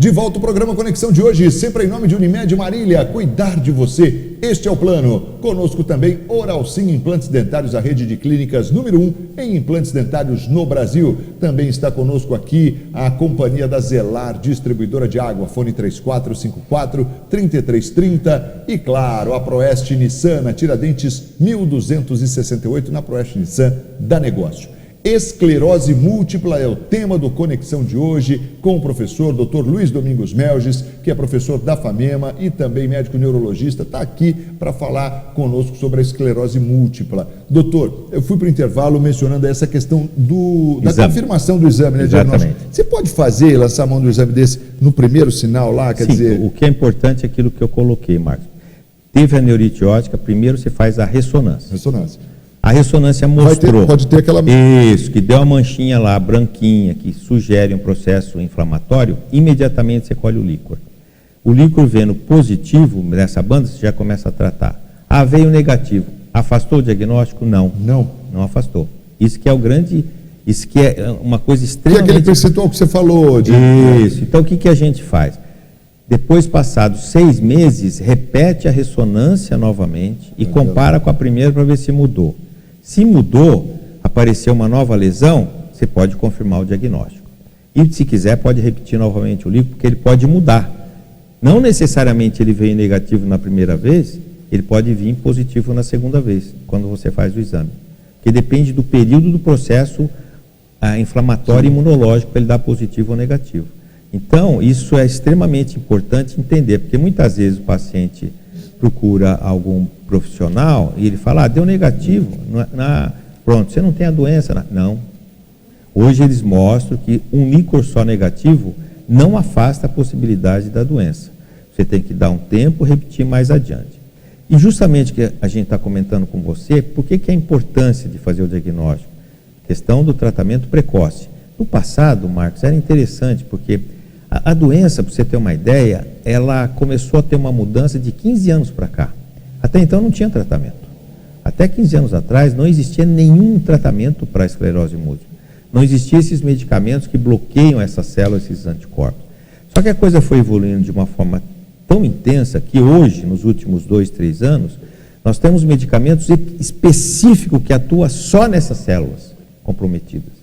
De volta ao programa Conexão de hoje, sempre em nome de Unimed Marília, cuidar de você, este é o plano. Conosco também Oralsim Implantes Dentários, a rede de clínicas número 1 em implantes dentários no Brasil. Também está conosco aqui a companhia da Zelar, distribuidora de água, fone 3454-3330 e claro, a Proeste Nissan, na Tiradentes 1268, na Proeste Nissan, dá negócio. Esclerose múltipla é o tema do Conexão de hoje, com o professor Dr. Luiz Domingos Melges, que é professor da FAMEMA e também médico neurologista, está aqui para falar conosco sobre a esclerose múltipla. Doutor, eu fui para o intervalo mencionando essa questão da confirmação do exame, né, diagnóstico. Você pode lançar a mão do exame desse no primeiro sinal lá? Quer dizer... o que é importante é aquilo que eu coloquei, Marcos. Teve a neurite óptica, primeiro você faz a ressonância. A ressonância mostrou, pode ter aquela... Isso, que deu uma manchinha lá, branquinha, que sugere um processo inflamatório, imediatamente você colhe o líquor. O líquor vendo positivo nessa banda, você já começa a tratar. Veio negativo. Afastou o diagnóstico? Não afastou. Isso que é uma coisa extremamente... Que é aquele percentual que você falou. Isso. Então, o que a gente faz? Depois, passados 6 meses, repete a ressonância novamente e compara com a primeira para ver se mudou. Se mudou, apareceu uma nova lesão, você pode confirmar o diagnóstico. E se quiser, pode repetir novamente o líquido, porque ele pode mudar. Não necessariamente ele veio negativo na primeira vez, ele pode vir positivo na segunda vez, quando você faz o exame. Porque depende do período do processo inflamatório e imunológico para ele dar positivo ou negativo. Então, isso é extremamente importante entender, porque muitas vezes o paciente procura algum profissional e ele fala, deu negativo, pronto, você não tem a doença. Não. Hoje eles mostram que um líquor só negativo não afasta a possibilidade da doença. Você tem que dar um tempo e repetir mais adiante. E justamente que a gente está comentando com você, por que é a importância de fazer o diagnóstico? Questão do tratamento precoce. No passado, Marcos, era interessante, porque a doença, para você ter uma ideia, ela começou a ter uma mudança de 15 anos para cá. Até então não tinha tratamento. Até 15 anos atrás não existia nenhum tratamento para a esclerose múltipla. Não existiam esses medicamentos que bloqueiam essas células, esses anticorpos. Só que a coisa foi evoluindo de uma forma tão intensa que hoje, nos últimos 2, 3 anos, nós temos medicamentos específicos que atuam só nessas células comprometidas.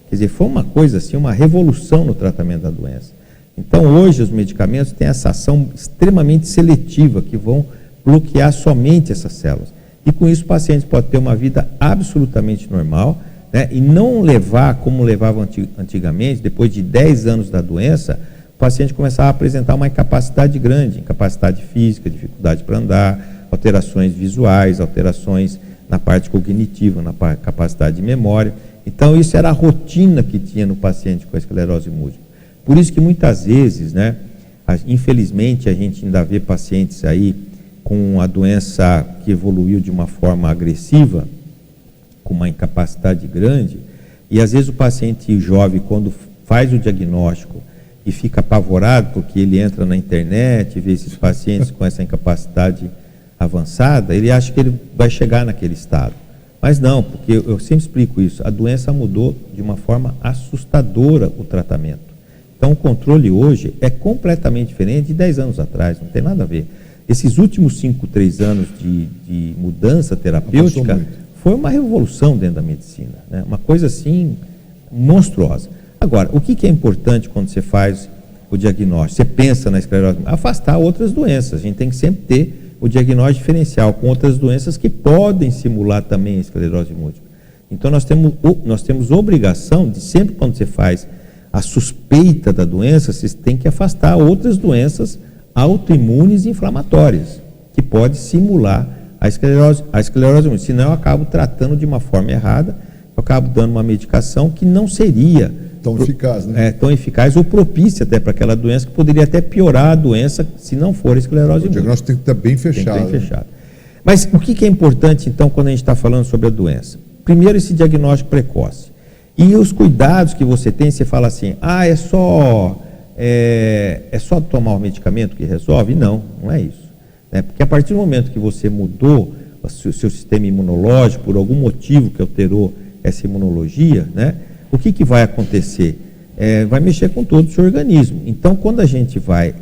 Quer dizer, foi uma coisa assim, uma revolução no tratamento da doença. Então, hoje, os medicamentos têm essa ação extremamente seletiva, que vão bloquear somente essas células. E com isso, o paciente pode ter uma vida absolutamente normal, né? E não levar, como levavam antigamente, depois de 10 anos da doença, o paciente começava a apresentar uma incapacidade grande, incapacidade física, dificuldade para andar, alterações visuais, alterações na parte cognitiva, na capacidade de memória. Então, isso era a rotina que tinha no paciente com a esclerose múltipla. Por isso que muitas vezes, né, infelizmente, a gente ainda vê pacientes aí com a doença que evoluiu de uma forma agressiva, com uma incapacidade grande, e às vezes o paciente jovem, quando faz o diagnóstico e fica apavorado, porque ele entra na internet e vê esses pacientes com essa incapacidade avançada, ele acha que ele vai chegar naquele estado. Mas não, porque eu sempre explico isso, a doença mudou de uma forma assustadora o tratamento. Então, o controle hoje é completamente diferente de 10 anos atrás, não tem nada a ver. Esses últimos 5, 3 anos de mudança terapêutica foi uma revolução dentro da medicina, né? Uma coisa assim monstruosa. Agora, o que é importante quando você faz o diagnóstico? Você pensa na esclerose, afastar outras doenças. A gente tem que sempre ter o diagnóstico diferencial com outras doenças que podem simular também a esclerose múltipla. Então, nós temos obrigação de sempre, quando você faz a suspeita da doença, você tem que afastar outras doenças autoimunes e inflamatórias, que pode simular a esclerose múltipla. Senão eu acabo tratando de uma forma errada, eu acabo dando uma medicação que não seria tão eficaz, né? Tão eficaz ou propícia até para aquela doença, que poderia até piorar a doença se não for a esclerose múltipla. O diagnóstico tem que estar bem fechado. Tem que estar bem fechado. Mas o que é importante, então, quando a gente está falando sobre a doença? Primeiro, esse diagnóstico precoce. E os cuidados que você tem, você fala assim, é só tomar o medicamento que resolve? Não é isso. Né? Porque a partir do momento que você mudou o seu sistema imunológico, por algum motivo que alterou essa imunologia, né? O que vai acontecer? vai mexer com todo o seu organismo. Então, quando a gente vai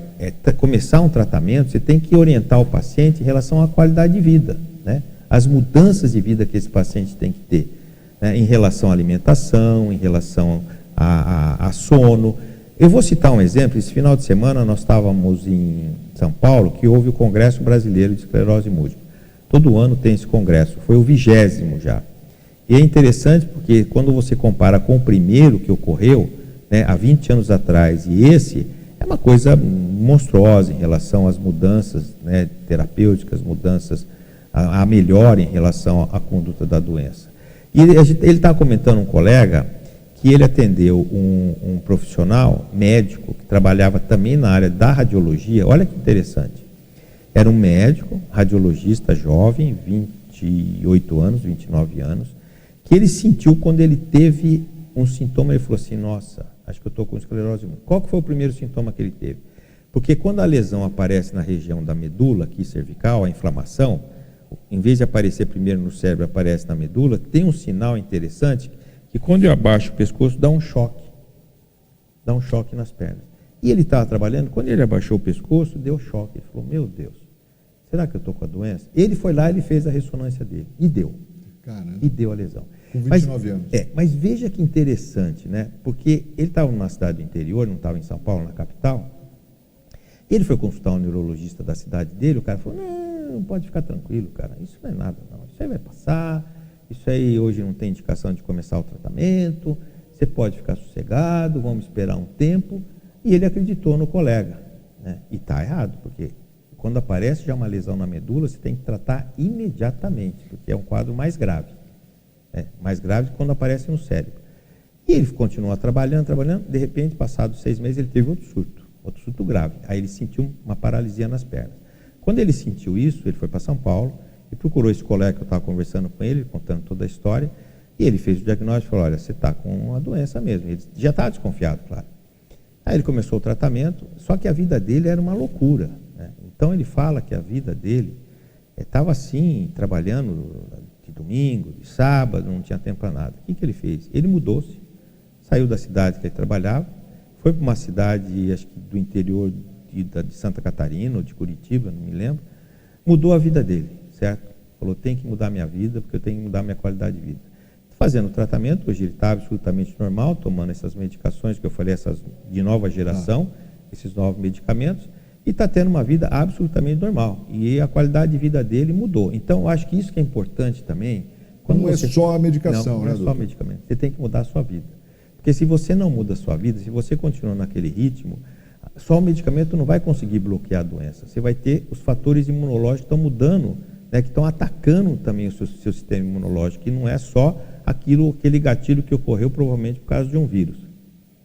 começar um tratamento, você tem que orientar o paciente em relação à qualidade de vida, né? As mudanças de vida que esse paciente tem que ter, né? Em relação à alimentação, em relação a sono. Eu vou citar um exemplo. Esse final de semana nós estávamos em São Paulo, que houve o Congresso Brasileiro de Esclerose Múltipla. Todo ano tem esse congresso, foi o 20º já. E é interessante porque quando você compara com o primeiro que ocorreu, né, há 20 anos atrás, e esse, é uma coisa monstruosa em relação às mudanças, né, terapêuticas, mudanças, a melhora em relação à conduta da doença. E ele estava comentando, um colega, que ele atendeu um profissional médico que trabalhava também na área da radiologia. Olha que interessante. Era um médico, radiologista jovem, 28 anos, 29 anos, que ele sentiu quando ele teve um sintoma, ele falou assim, nossa, acho que eu estou com esclerose múltipla. Qual que foi o primeiro sintoma que ele teve? Porque quando a lesão aparece na região da medula, aqui cervical, a inflamação, em vez de aparecer primeiro no cérebro, aparece na medula, tem um sinal interessante, que quando eu abaixo o pescoço, dá um choque nas pernas. E ele estava trabalhando, quando ele abaixou o pescoço, deu choque. Ele falou, meu Deus, será que eu estou com a doença? Ele foi lá, ele fez a ressonância dele, e deu. Caramba. E deu a lesão. Com 29 anos. Mas veja que interessante, né? Porque ele estava numa cidade do interior, não estava em São Paulo, na capital. Ele foi consultar um neurologista da cidade dele, o cara falou, não pode ficar tranquilo, cara, isso não é nada, não. Isso aí vai passar, isso aí hoje não tem indicação de começar o tratamento, você pode ficar sossegado, vamos esperar um tempo. E ele acreditou no colega, né? E está errado, porque quando aparece já uma lesão na medula, você tem que tratar imediatamente, porque é um quadro mais grave. Mais grave que quando aparece no cérebro. E ele continuou trabalhando, de repente, passados 6 meses, ele teve outro surto grave. Aí ele sentiu uma paralisia nas pernas. Quando ele sentiu isso, ele foi para São Paulo e procurou esse colega que eu estava conversando com ele, contando toda a história, e ele fez o diagnóstico e falou, olha, você está com uma doença mesmo. Ele já estava desconfiado, claro. Aí ele começou o tratamento, só que a vida dele era uma loucura, né? Então ele fala que a vida dele estava assim, trabalhando de domingo, de sábado, não tinha tempo para nada. O que ele fez? Ele mudou-se, saiu da cidade que ele trabalhava, foi para uma cidade, acho que do interior de Santa Catarina ou de Curitiba, não me lembro, mudou a vida dele, certo? Falou, tem que mudar minha vida, porque eu tenho que mudar minha qualidade de vida. Fazendo o tratamento, hoje ele está absolutamente normal, tomando essas medicações que eu falei, essas de nova geração, esses novos medicamentos, e está tendo uma vida absolutamente normal. E a qualidade de vida dele mudou. Então, eu acho que isso que é importante também. Não é só a medicação, não é só medicamento. Você tem que mudar a sua vida. Porque se você não muda a sua vida, se você continua naquele ritmo, só o medicamento não vai conseguir bloquear a doença. Você vai ter os fatores imunológicos que estão mudando, né, que estão atacando também o seu sistema imunológico, que não é só aquele gatilho que ocorreu provavelmente por causa de um vírus,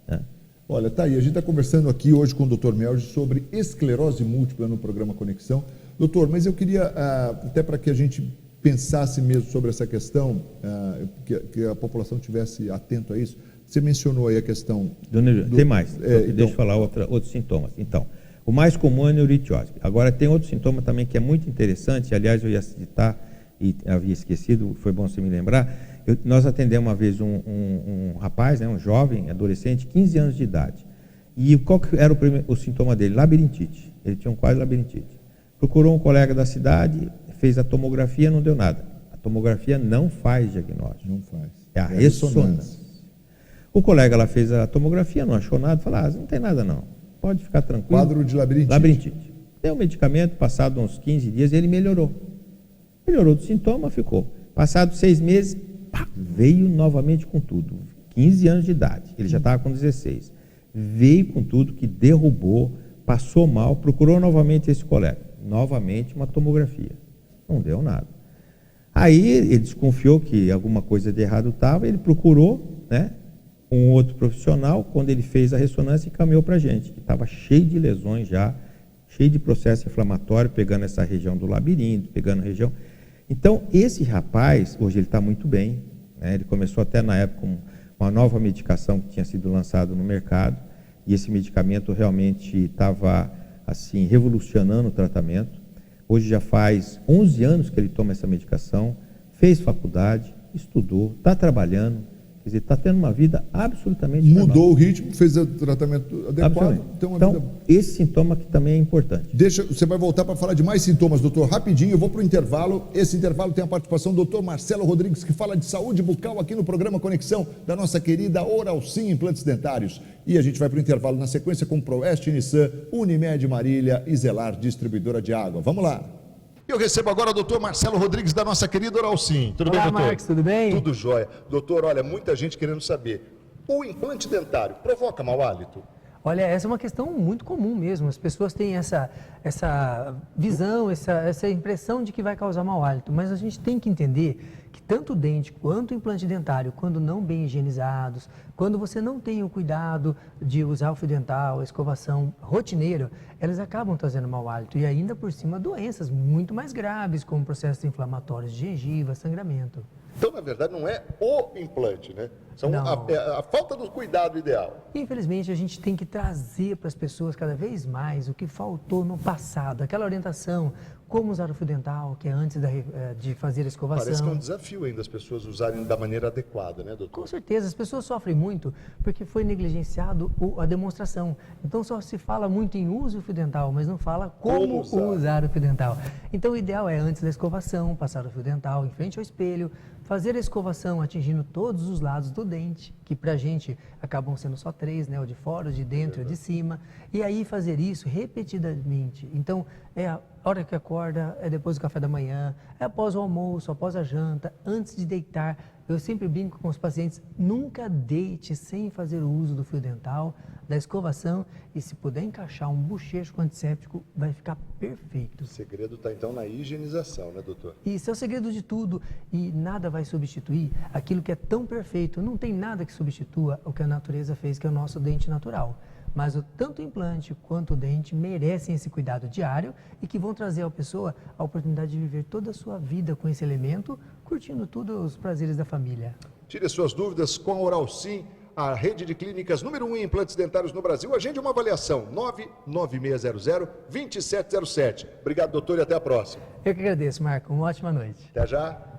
né? Olha, tá aí, a gente está conversando aqui hoje com o Dr. Melge sobre esclerose múltipla no programa Conexão. Doutor, mas eu queria, até para que a gente pensasse mesmo sobre essa questão, que a população tivesse atento a isso, você mencionou aí a questão... Tem mais, deixa eu falar outros sintomas. Então, o mais comum é a neuritiose. Agora, tem outro sintoma também que é muito interessante, aliás, eu ia citar e havia esquecido, foi bom você me lembrar. Nós atendemos uma vez um rapaz, né, um jovem, adolescente, 15 anos de idade. E qual que era o sintoma dele? Labirintite. Ele tinha um quadro de labirintite. Procurou um colega da cidade, fez a tomografia, não deu nada. A tomografia não faz diagnóstico. Não faz. É a ressonância. O colega lá fez a tomografia, não achou nada, falou, não tem nada não, pode ficar tranquilo. Quadro de labirintite. Labirintite. Deu um medicamento, passado uns 15 dias, ele melhorou. Melhorou do sintoma, ficou. Passados 6 meses, veio novamente com tudo. 15 anos de idade, ele já estava com 16. Veio com tudo, que derrubou, passou mal, procurou novamente esse colega. Novamente uma tomografia. Não deu nada. Aí ele desconfiou que alguma coisa de errado estava, ele procurou, né, um outro profissional, quando ele fez a ressonância, encaminhou para a gente, que estava cheio de lesões já, cheio de processo inflamatório, pegando essa região do labirinto, pegando a região... Então, esse rapaz, hoje ele está muito bem, né? Ele começou até na época com uma nova medicação que tinha sido lançada no mercado, e esse medicamento realmente estava, assim, revolucionando o tratamento. Hoje já faz 11 anos que ele toma essa medicação, fez faculdade, estudou, está trabalhando, Quer dizer, está tendo uma vida absolutamente normal. Mudou o ritmo, fez o tratamento adequado. Então, esse sintoma que também é importante. Você vai voltar para falar de mais sintomas, doutor. Rapidinho, eu vou para o intervalo. Esse intervalo tem a participação do doutor Marcelo Rodrigues, que fala de saúde bucal aqui no programa Conexão, da nossa querida Oral Sim Implantes Dentários. E a gente vai para o intervalo na sequência com Proeste, Nissan, Unimed Marília e Zelar, distribuidora de água. Vamos lá. Eu recebo agora o doutor Marcelo Rodrigues, da nossa querida Oral Sim. Tudo bem, doutor? Marcos, tudo bem? Tudo jóia. Doutor, olha, muita gente querendo saber, o implante dentário provoca mau hálito? Olha, essa é uma questão muito comum mesmo. As pessoas têm essa visão, essa impressão de que vai causar mau hálito. Mas a gente tem que entender que tanto o dente quanto o implante dentário, quando não bem higienizados, quando você não tem o cuidado de usar o fio dental, a escovação rotineira, elas acabam trazendo mau hálito. E ainda por cima, doenças muito mais graves, como processos inflamatórios de gengiva, sangramento. Então, na verdade, não é o implante, né? São a falta do cuidado ideal. Infelizmente, a gente tem que trazer para as pessoas cada vez mais o que faltou no passado, aquela orientação, como usar o fio dental, que é antes de fazer a escovação. Parece que é um desafio ainda as pessoas usarem da maneira adequada, né, doutor? Com certeza, as pessoas sofrem muito porque foi negligenciado a demonstração. Então, só se fala muito em use o fio dental, mas não fala como usar o fio dental. Então, o ideal é antes da escovação, passar o fio dental em frente ao espelho, fazer a escovação atingindo todos os lados do dente, que pra gente acabam sendo só 3, né? O de fora, o de dentro e o de cima. E aí fazer isso repetidamente. Então, é a hora que acorda, é depois do café da manhã, é após o almoço, após a janta, antes de deitar. Eu sempre brinco com os pacientes, nunca deite sem fazer o uso do fio dental, da escovação, e se puder encaixar um bochecho com antisséptico, vai ficar perfeito. O segredo está então na higienização, né, doutor? Isso é o segredo de tudo, e nada vai substituir aquilo que é tão perfeito. Não tem nada que substitua o que a natureza fez, que é o nosso dente natural. Mas tanto o implante quanto o dente merecem esse cuidado diário e que vão trazer à pessoa a oportunidade de viver toda a sua vida com esse elemento, curtindo todos os prazeres da família. Tire suas dúvidas com a Oral Sim, a rede de clínicas número 1 em implantes dentários no Brasil. Agende uma avaliação, 99600-2707. Obrigado, doutor, e até a próxima. Eu que agradeço, Marco. Uma ótima noite. Até já.